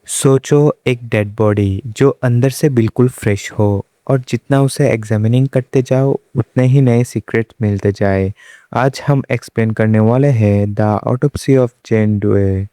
सोचो एक dead body जो अंदर से बिल्कुल फ्रेश हो और जितना उसे एग्जामिनिंग करते जाओ उतने ही नए सीक्रेट मिलते जाए। आज हम एक्सप्लेन करने वाले हैं द ऑटोप्सी ऑफ जैन डोए।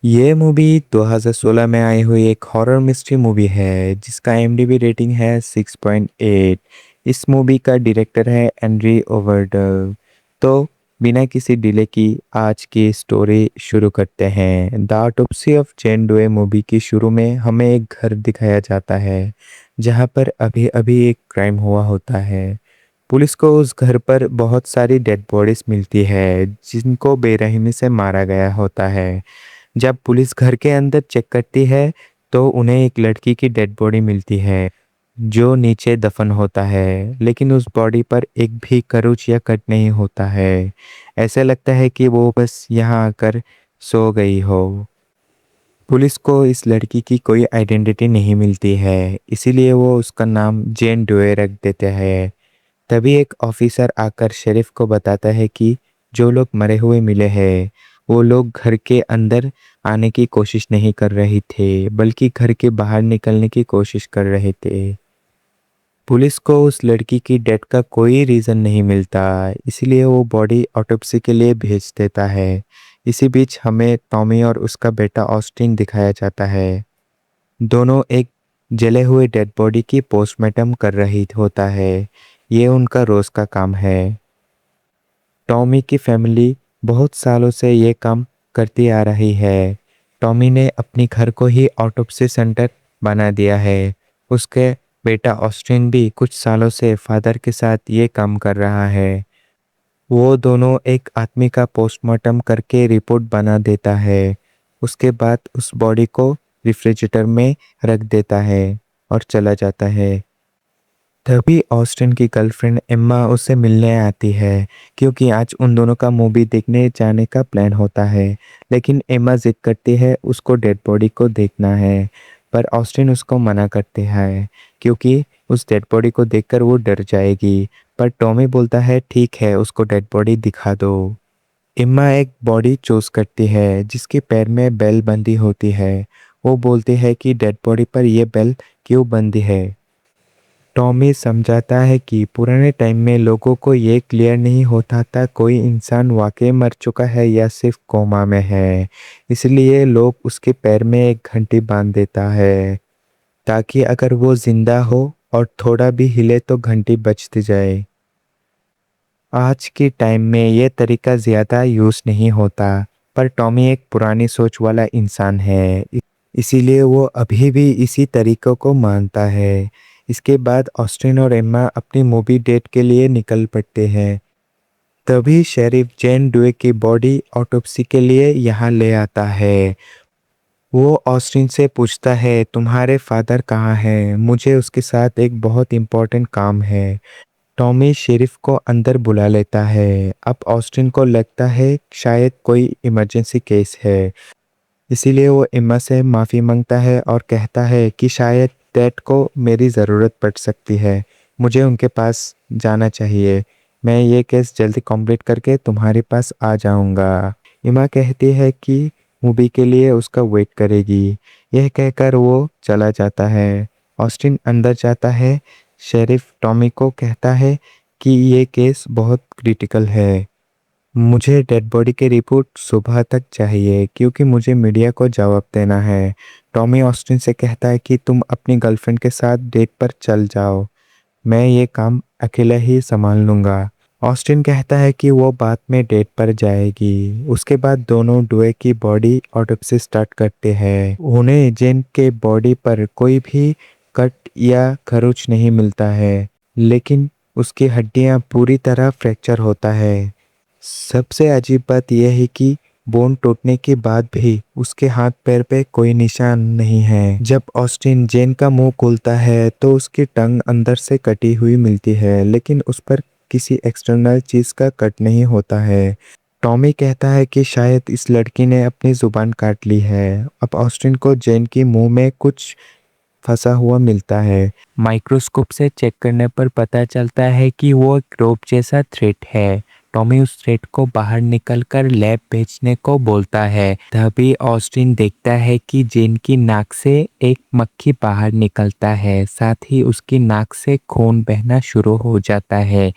ये मूवी 2016 में आई हुई एक हॉरर मिस्ट्री मूवी है जिसका IMDb रेटिंग है 6.8। इस मूवी का डायरेक्टर है एंड्री ओवरडल। तो बिना किसी डिले की आज की स्टोरी शुरू करते हैं। The autopsy of Jane Doe movie की शुरू में हमें एक घर दिखाया जाता है जहाँ पर अभी अभी एक क्राइम हुआ होता है। पुलिस को उस घर पर बहुत सारी डेड बॉडीज मिलती है जिनको बेरहमी से मारा गया होता है। जब पुलिस घर के अंदर चेक करती है तो उन्हें एक लड़की की डेड बॉडी मिलती है जो नीचे दफन होता है, लेकिन उस बॉडी पर एक भी खरोच या कट नहीं होता है। ऐसा लगता है कि वो बस यहाँ आकर सो गई हो। पुलिस को इस लड़की की कोई आइडेंटिटी नहीं मिलती है, इसीलिए वो उसका नाम जेन डोए रख देते हैं। तभी एक ऑफिसर आकर शेरिफ को बताता है कि जो लोग मरे हुए मिले हैं वो लोग घर के अंदर आने की कोशिश नहीं कर रहे थे बल्कि घर के बाहर निकलने की कोशिश कर रहे थे। पुलिस को उस लड़की की डेथ का कोई रीज़न नहीं मिलता, इसलिए वो बॉडी ऑटोप्सी के लिए भेज देता है। इसी बीच हमें टॉमी और उसका बेटा ऑस्टिन दिखाया जाता है। दोनों एक जले हुए डेड बॉडी की पोस्टमार्टम कर रही होता है। ये उनका रोज का काम है। टॉमी की फैमिली बहुत सालों से ये काम करती आ रही है। टॉमी ने अपनी घर को ही ऑटोप्सी सेंटर बना दिया है। उसके बेटा ऑस्टिन भी कुछ सालों से फादर के साथ ये काम कर रहा है। वो दोनों एक आदमी का पोस्टमार्टम करके रिपोर्ट बना देता है। उसके बाद उस बॉडी को रेफ्रिजरेटर में रख देता है और चला जाता है। तभी ऑस्टिन की गर्लफ्रेंड एम्मा उससे मिलने आती है क्योंकि आज उन दोनों का मूवी देखने जाने का प्लान होता है। लेकिन एम्मा जिद करती है उसको डेड बॉडी को देखना है, पर ऑस्टिन उसको मना करते हैं क्योंकि उस डेड बॉडी को देखकर वो डर जाएगी। पर टॉमी बोलता है ठीक है, उसको डेड बॉडी दिखा दो। एम्मा एक बॉडी चूज करती है जिसके पैर में बेल बंधी होती है। वो बोलती है कि डेड बॉडी पर यह बेल क्यों बंधी है। टॉमी समझाता है कि पुराने टाइम में लोगों को ये क्लियर नहीं होता था कोई इंसान वाकई मर चुका है या सिर्फ कोमा में है, इसलिए लोग उसके पैर में एक घंटी बांध देता है ताकि अगर वो जिंदा हो और थोड़ा भी हिले तो घंटी बजती जाए। आज के टाइम में ये तरीका ज़्यादा यूज़ नहीं होता, पर टॉमी एक पुरानी सोच वाला इंसान है, इसीलिए वो अभी भी इसी तरीकों को मानता है। इसके बाद ऑस्टिन और एम्मा अपनी मूवी डेट के लिए निकल पड़ते हैं। तभी शेरिफ जैन डुए की बॉडी ऑटोप्सी के लिए यहाँ ले आता है। वो ऑस्टिन से पूछता है तुम्हारे फादर कहाँ हैं, मुझे उसके साथ एक बहुत इम्पोर्टेंट काम है। टॉमी शेरिफ को अंदर बुला लेता है। अब ऑस्टिन को लगता है शायद कोई इमरजेंसी केस है, इसीलिए वो एम्मा से माफ़ी मांगता है और कहता है कि शायद डैड को मेरी ज़रूरत पड़ सकती है, मुझे उनके पास जाना चाहिए। मैं ये केस जल्दी कंप्लीट करके तुम्हारे पास आ जाऊंगा। एम्मा कहती है कि मूवी के लिए उसका वेट करेगी। यह कहकर वो चला जाता है। ऑस्टिन अंदर जाता है। शेरिफ टॉमी को कहता है कि ये केस बहुत क्रिटिकल है, मुझे डेड बॉडी की रिपोर्ट सुबह तक चाहिए क्योंकि मुझे मीडिया को जवाब देना है। टॉमी ऑस्टिन से कहता है कि तुम अपनी गर्लफ्रेंड के साथ डेट पर चल जाओ, मैं ये काम अकेला ही संभाल लूँगा। ऑस्टिन कहता है कि वो बाद में डेट पर जाएगी। उसके बाद दोनों डुए की बॉडी ऑटोप्सी स्टार्ट करते हैं। उन्हें जेन के बॉडी पर कोई भी कट या खरोच नहीं मिलता है, लेकिन उसकी हड्डियां पूरी तरह फ्रैक्चर होता है। सबसे अजीब बात यह है कि बोन टूटने के बाद भी उसके हाथ पैर पे कोई निशान नहीं है। जब ऑस्टिन जेन का मुंह खोलता है तो उसकी टंग अंदर से कटी हुई मिलती है, लेकिन उस पर किसी एक्सटर्नल चीज का कट नहीं होता है। टॉमी कहता है कि शायद इस लड़की ने अपनी जुबान काट ली है। अब ऑस्टिन को जेन की मुंह में कुछ फंसा हुआ मिलता है। माइक्रोस्कोप से चेक करने पर पता चलता है कि वो एक रोप जैसा थ्रेड है। टॉमी उस थ्रेड को बाहर निकलकर लैब भेजने को बोलता है। तभी ऑस्टिन देखता है कि जेन की नाक से एक मक्खी बाहर निकलता है, साथ ही उसकी नाक से खून बहना शुरू हो जाता है।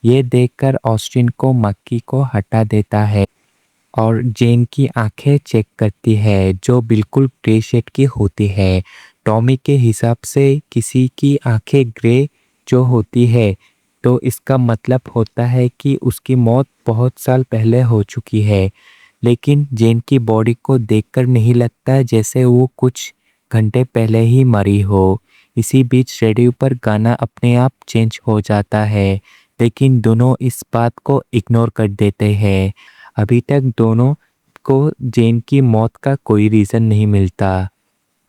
ये देखकर ऑस्टिन को मक्खी को हटा देता है और जेन की आंखें चेक करती है, जो बिल्कुल ग्रे शेड की होती है। टॉमी के हिसाब से किसी की आंखें ग्रे जो होती है तो इसका मतलब होता है कि उसकी मौत बहुत साल पहले हो चुकी है, लेकिन जेन की बॉडी को देखकर नहीं लगता जैसे वो कुछ घंटे पहले ही मरी हो। इसी बीच रेडियो पर गाना अपने आप चेंज हो जाता है, लेकिन दोनों इस बात को इग्नोर कर देते हैं। अभी तक दोनों को जेन की मौत का कोई रीज़न नहीं मिलता।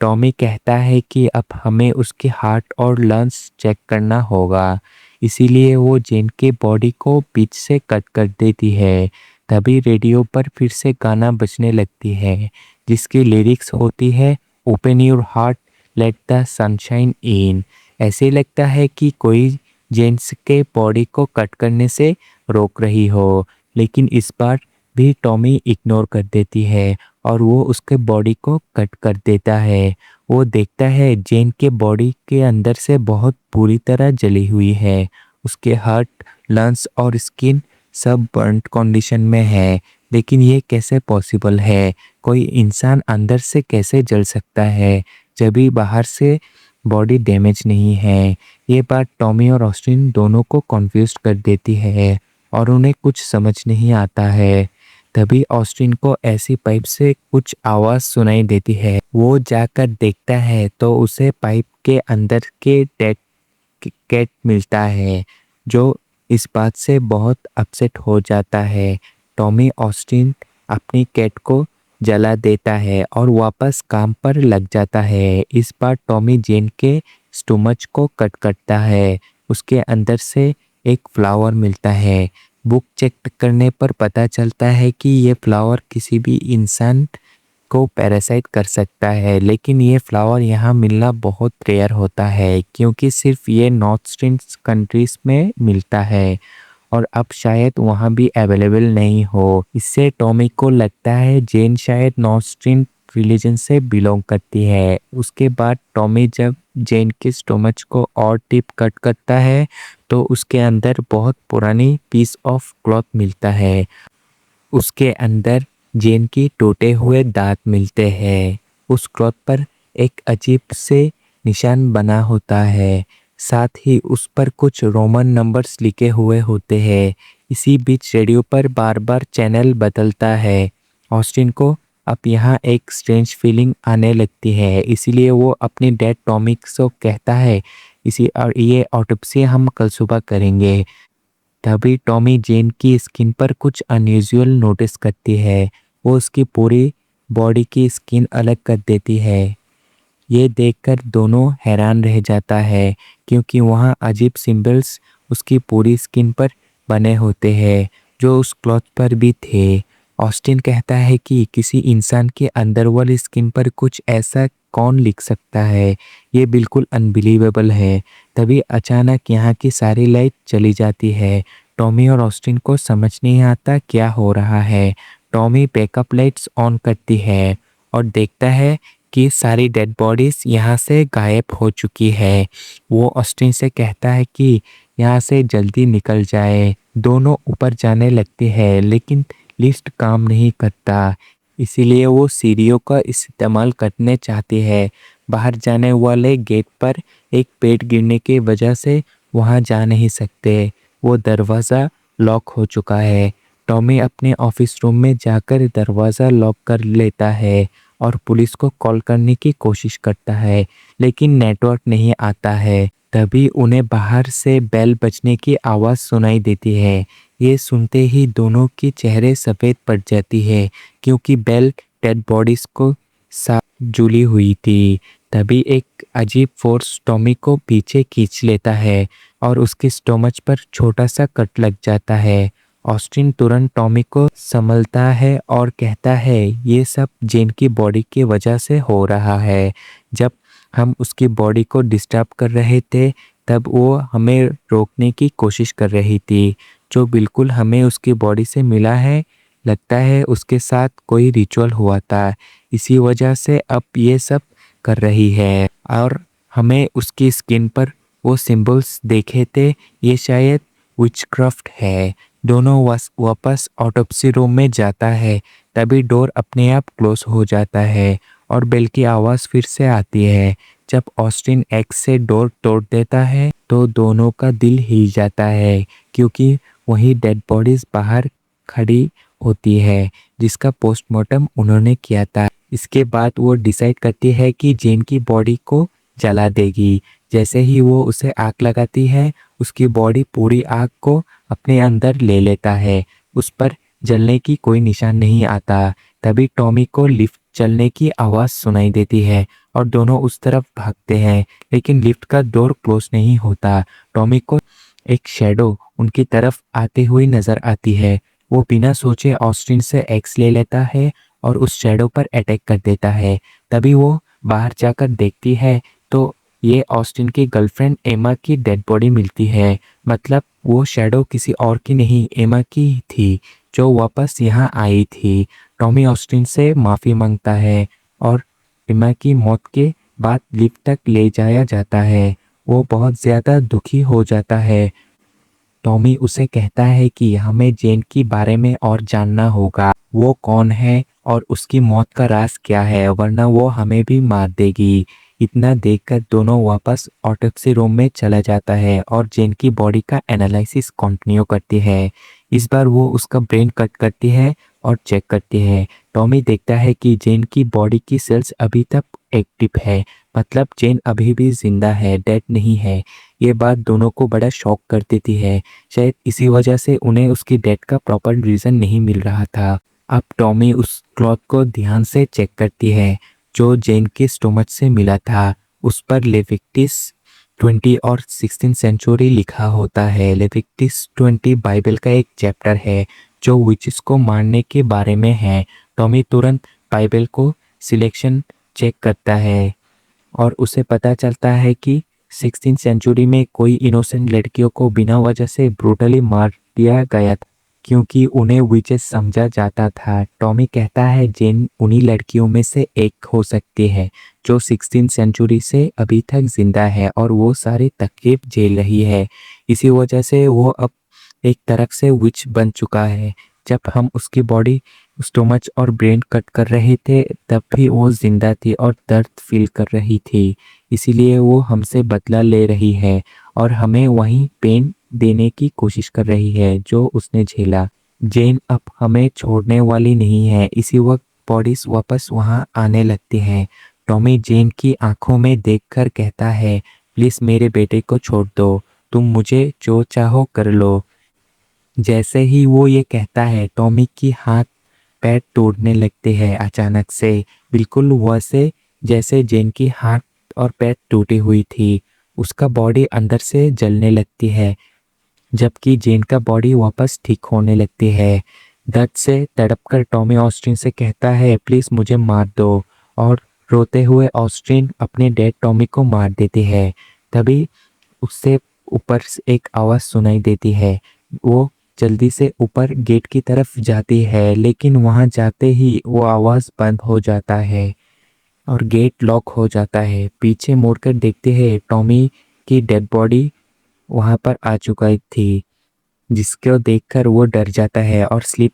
टॉमी कहता है कि अब हमें उसके हार्ट और लंग्स चेक करना होगा, इसीलिए वो जेन के बॉडी को बीच से कट कर देती है। तभी रेडियो पर फिर से गाना बजने लगती है, जिसकी लिरिक्स होती है, open your heart, let the sunshine इन। ऐसे लगता है कि कोई जेन्स के बॉडी को कट करने से रोक रही हो, लेकिन इस बार भी टॉमी इग्नोर कर देती है और वो उसके बॉडी को कट कर देता है। वो देखता है जेन के बॉडी के अंदर से बहुत बुरी तरह जली हुई है। उसके हार्ट, लंग्स और स्किन सब बर्न्ड कंडीशन में है। लेकिन ये कैसे पॉसिबल है? कोई इंसान अंदर से कैसे जल सकता है जब भी बाहर से बॉडी डैमेज नहीं है? ये बात टॉमी और ऑस्टिन दोनों को कन्फ्यूज कर देती है और उन्हें कुछ समझ नहीं आता है। तभी ऑस्टिन को ऐसी पाइप से कुछ आवाज़ सुनाई देती है। वो जाकर देखता है तो उसे पाइप के अंदर के डेड कैट मिलता है, जो इस बात से बहुत अपसेट हो जाता है। टॉमी ऑस्टिन अपनी कैट को जला देता है और वापस काम पर लग जाता है। इस बार टॉमी जेन के स्टोमच को कट करता है। उसके अंदर से एक फ्लावर मिलता है। बुक चेक करने पर पता चलता है कि ये फ्लावर किसी भी इंसान को पैरासाइट कर सकता है, लेकिन ये फ्लावर यहाँ मिलना बहुत रेयर होता है क्योंकि सिर्फ ये नॉर्थस्ट्रीन कंट्रीज में मिलता है और अब शायद वहाँ भी अवेलेबल नहीं हो। इससे टॉमी को लगता है जेन शायद नॉर्थस्ट्रीन रिलीजन से बिलोंग करती है। उसके बाद टॉमी जब जेन के स्टोमच को और डीप कट करता है तो उसके अंदर बहुत पुरानी पीस ऑफ क्लॉथ मिलता है। उसके अंदर जेन की टूटे हुए दांत मिलते हैं। उस क्लॉथ पर एक अजीब से निशान बना होता है, साथ ही उस पर कुछ रोमन नंबर्स लिखे हुए होते हैं। इसी बीच रेडियो पर बार बार चैनल बदलता है। ऑस्टिन को अब यहाँ एक स्ट्रेंज फीलिंग आने लगती है, इसीलिए वो अपनी डेड टॉमी को कहता है इसी और ये ऑटोप्सी हम कल सुबह करेंगे। तभी टॉमी जेन की स्किन पर कुछ अनयूजुअल नोटिस करती है। वो उसकी पूरी बॉडी की स्किन अलग कर देती है। ये देखकर दोनों हैरान रह जाता है क्योंकि वहाँ अजीब सिंबल्स उसकी पूरी स्किन पर बने होते हैं, जो उस क्लॉथ पर भी थे। ऑस्टिन कहता है कि किसी इंसान के अंदर वाली स्किन पर कुछ ऐसा कौन लिख सकता है, ये बिल्कुल अनबिलीवेबल है। तभी अचानक यहाँ की सारी लाइट चली जाती है। टॉमी और ऑस्टिन को समझ नहीं आता क्या हो रहा है। टॉमी बैकअप लाइट्स ऑन करती है और देखता है कि सारी डेड बॉडीज यहाँ से गायब हो चुकी है। वो ऑस्टिन से कहता है कि यहाँ से जल्दी निकल जाए। दोनों ऊपर जाने लगते हैं, लेकिन लिफ्ट काम नहीं करता, इसीलिए वो सीढ़ियों का इस्तेमाल करने चाहती है। बाहर जाने वाले गेट पर एक पेड़ गिरने की वजह से वहाँ जा नहीं सकते। वो दरवाज़ा लॉक हो चुका है। टॉमी अपने ऑफिस रूम में जाकर दरवाज़ा लॉक कर लेता है और पुलिस को कॉल करने की कोशिश करता है, लेकिन नेटवर्क नहीं आता है। तभी उन्हें बाहर से बेल बजने की आवाज़ सुनाई देती है। ये सुनते ही दोनों की चेहरे सफ़ेद पड़ जाती है क्योंकि बेल डेड बॉडीज़ को साथ जुड़ी हुई थी। तभी एक अजीब फोर्स टॉमी को पीछे खींच लेता है और उसके स्टोमच पर छोटा सा कट लग जाता है। ऑस्टिन तुरंत टॉमी को संभलता है और कहता है ये सब जेन की बॉडी की वजह से हो रहा है। जब हम उसकी बॉडी को डिस्टर्ब कर रहे थे तब वो हमें रोकने की कोशिश कर रही थी। जो बिल्कुल हमें उसकी बॉडी से मिला है। लगता है उसके साथ कोई रिचुअल हुआ था, इसी वजह से अब ये सब कर रही है। और हमें उसकी स्किन पर वो सिंबल्स देखे थे, ये शायद विचक्राफ्ट है। दोनों वापस ऑटोप्सी रूम में जाता है, तभी डोर अपने आप क्लोज हो जाता है और बेल की आवाज़ फिर से आती है। जब ऑस्टिन एक्स से डोर तोड़ देता है तो दोनों का दिल हिल जाता है, क्योंकि वही डेड बॉडीज बाहर खड़ी होती है जिसका पोस्टमार्टम उन्होंने किया था। इसके बाद वो डिसाइड करती है कि जेन की बॉडी को जला देगी। जैसे ही वो उसे आग लगाती है, उसकी बॉडी पूरी आग को अपने अंदर ले लेता है। उस पर जलने की कोई निशान नहीं आता। तभी टॉमी को लिफ्ट चलने की आवाज़ सुनाई देती है और दोनों उस तरफ भागते हैं, लेकिन लिफ्ट का डोर क्लोज नहीं होता। टॉमी को एक शैडो उनकी तरफ आते हुए नजर आती है। वो बिना सोचे ऑस्टिन से एक्स ले लेता है और उस शैडो पर अटैक कर देता है। तभी वो बाहर जाकर देखती है तो ये ऑस्टिन की गर्लफ्रेंड एमा की डेड बॉडी मिलती है। मतलब वो शैडो किसी और की नहीं, एमा की ही थी, जो वापस यहाँ आई थी। टॉमी ऑस्टिन से माफ़ी मांगता है और एमा की मौत के बाद लिफ्ट तक ले जाया जाता है। वो बहुत ज़्यादा दुखी हो जाता है। टॉमी उसे कहता है कि हमें जेन के बारे में और जानना होगा, वो कौन है और उसकी मौत का राज क्या है, वरना वो हमें भी मार देगी। इतना देखकर दोनों वापस ऑटोप्सी रूम में चला जाता है और जेन की बॉडी का एनालिसिस कंटिन्यू करती है। इस बार वो उसका ब्रेन कट करती है और चेक करती है। टॉमी देखता है कि जेन की बॉडी की सेल्स अभी तक एक्टिव है, मतलब जेन अभी भी जिंदा है, डेड नहीं है। ये बात दोनों को बड़ा शॉक कर देती है। शायद इसी वजह से उन्हें उसकी डेथ का प्रॉपर रीज़न नहीं मिल रहा था। अब टॉमी उस क्लॉथ को ध्यान से चेक करती है जो जेन के स्टोमच से मिला था। उस पर लेविटिकस 20 और 16 सेंचुरी लिखा होता है। लेविटिकस 20 बाइबल का एक चैप्टर है जो विचेस को मारने के बारे में है। टॉमी तुरंत बाइबल को सिलेक्शन चेक करता है और उसे पता चलता है कि 16th सेंचुरी में कोई इनोसेंट लड़कियों को बिना वजह से ब्रूटली मार दिया गया था, क्योंकि उन्हें विचेस समझा जाता था। टॉमी कहता है जेन उन्हीं लड़कियों में से एक हो सकती है जो 16th सेंचुरी से अभी तक जिंदा है और वो सारी तकलीफ झेल रही है। इसी वजह से वो अब एक तरह से विच बन चुका है। जब हम उसकी बॉडी स्टोमच और ब्रेन कट कर रहे थे तब भी वो जिंदा थी और दर्द फील कर रही थी। इसीलिए वो हमसे बदला ले रही है और हमें वही पेन देने की कोशिश कर रही है जो उसने झेला। जेन अब हमें छोड़ने वाली नहीं है। इसी वक्त बॉडीज वापस वहाँ आने लगती हैं। टॉमी जेन की आंखों में देखकर कहता है, प्लीज मेरे बेटे को छोड़ दो, तुम मुझे जो चाहो कर लो। जैसे ही वो ये कहता है टॉमी की हाथ पैर टूटने लगते हैं अचानक से, बिल्कुल वैसे जैसे जेन की हाथ और पैर टूटी हुई थी। उसका बॉडी अंदर से जलने लगती है जबकि जेन का बॉडी वापस ठीक होने लगती है। दर्द से तड़पकर टॉमी ऑस्टिन से कहता है, प्लीज मुझे मार दो, और रोते हुए ऑस्टिन अपने डेड टॉमी को मार देती है। तभी उससे ऊपर से एक आवाज़ सुनाई देती है। वो जल्दी से ऊपर गेट की तरफ जाती है, लेकिन वहां जाते ही वो आवाज़ बंद हो जाता है और गेट लॉक हो जाता है। पीछे मुड़कर देखते हैं टॉमी की डेड बॉडी वहां पर आ चुका थी, जिसको देखकर वो डर जाता है और स्लिप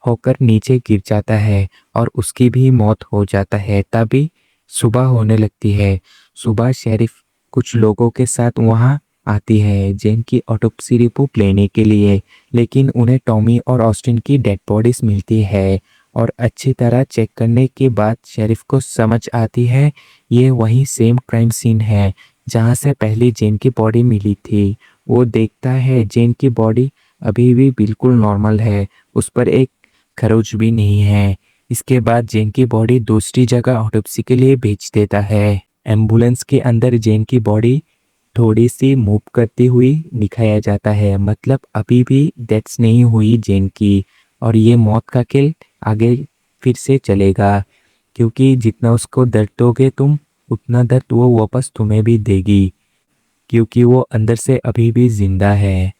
होकर नीचे गिर जाता है और उसकी भी मौत हो जाता है। तभी सुबह होने लगती है। सुबह शेरिफ कुछ लोगों के साथ वहां आती है जेन की ऑटोप्सी रिपोर्ट लेने के लिए, लेकिन उन्हें टॉमी और ऑस्टिन की डेड बॉडीज मिलती है और अच्छी तरह चेक करने के बाद शेरिफ को समझ आती है ये वही सेम क्राइम सीन है जहां से पहले जेन की बॉडी मिली थी। वो देखता है जेन की बॉडी अभी भी बिल्कुल नॉर्मल है, उस पर एक खरोच भी नहीं है। इसके बाद जेन की बॉडी दूसरी जगह ऑटोप्सी के लिए भेज देता है। एम्बुलेंस के अंदर जेन की बॉडी थोड़ी सी मूव करती हुई दिखाया जाता है, मतलब अभी भी डेथ्स नहीं हुई जेन की। और ये मौत का खेल आगे फिर से चलेगा, क्योंकि जितना उसको दर्द दोगे तुम, उतना दर्द वो वापस तुम्हें भी देगी, क्योंकि वो अंदर से अभी भी जिंदा है।